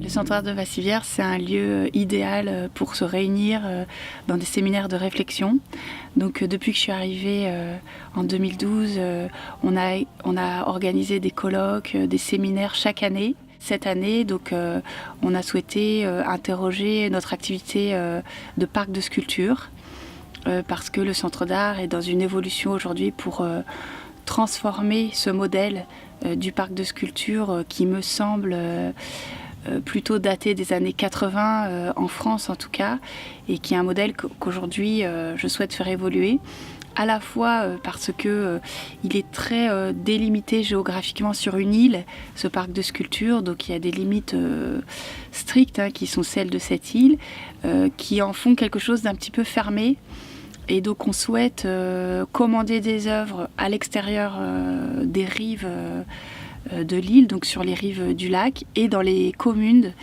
Le Centre d'art de Vassivière, c'est un lieu idéal pour se réunir dans des séminaires de réflexion. Donc depuis que je suis arrivée en 2012, on a organisé des colloques, des séminaires chaque année. Cette année, donc, on a souhaité interroger notre activité de parc de sculpture parce que le Centre d'art est dans une évolution aujourd'hui pour transformer ce modèle du parc de sculpture qui me semble plutôt daté des années 80 en France en tout cas, et qui est un modèle qu'aujourd'hui je souhaite faire évoluer, à la fois parce que il est très délimité géographiquement sur une île, ce parc de sculpture, donc il y a des limites strictes qui sont celles de cette île, qui en font quelque chose d'un petit peu fermé. Et donc on souhaite commander des œuvres à l'extérieur des rives de l'île, donc sur les rives du lac, et dans les communes.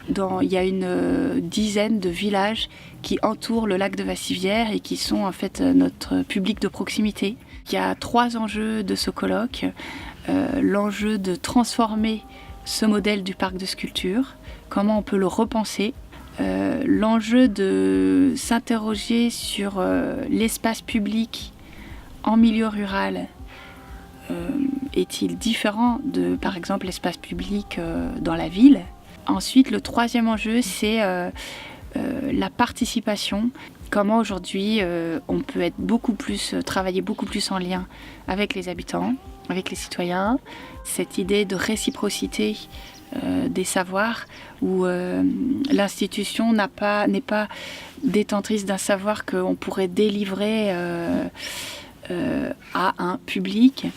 Il y a une dizaine de villages qui entourent le lac de Vassivière et qui sont en fait notre public de proximité. Il y a 3 enjeux de ce colloque. L'enjeu de transformer ce modèle du parc de sculpture, comment on peut le repenser. L'enjeu de s'interroger sur l'espace public en milieu rural. Est-il différent de, par exemple, l'espace public dans la ville? Ensuite, le 3e enjeu, c'est la participation. Comment aujourd'hui on peut être travailler beaucoup plus en lien avec les habitants, avec les citoyens. Cette idée de réciprocité des savoirs, où l'institution n'est pas détentrice d'un savoir qu'on pourrait délivrer à un public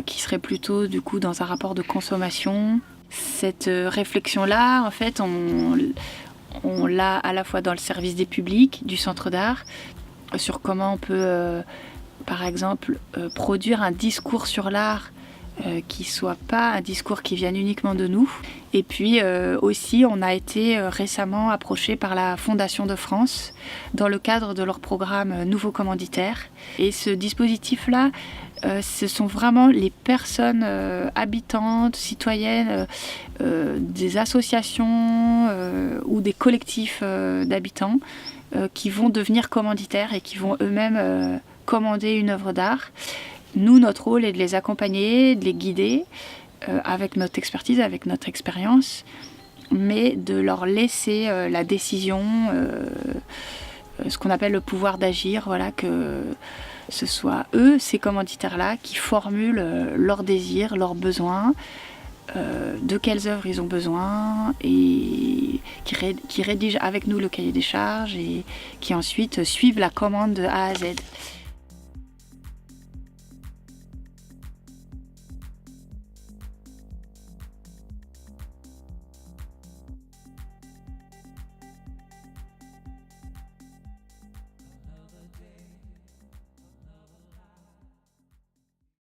qui serait plutôt du coup dans un rapport de consommation. Cette réflexion-là, en fait, on l'a à la fois dans le service des publics du Centre d'art, sur comment on peut, par exemple, produire un discours sur l'art qui ne soit pas un discours qui vienne uniquement de nous. Et puis aussi, on a été récemment approché par la Fondation de France dans le cadre de leur programme Nouveaux commanditaires. Et ce dispositif-là, ce sont vraiment les personnes habitantes, citoyennes, des associations ou des collectifs d'habitants qui vont devenir commanditaires et qui vont eux-mêmes commander une œuvre d'art. Nous, notre rôle est de les accompagner, de les guider avec notre expertise, avec notre expérience, mais de leur laisser la décision, ce qu'on appelle le pouvoir d'agir, voilà, que ce soit eux, ces commanditaires-là, qui formulent leurs désirs, leurs besoins, de quelles œuvres ils ont besoin, et qui rédigent avec nous le cahier des charges et qui ensuite suivent la commande de A à Z.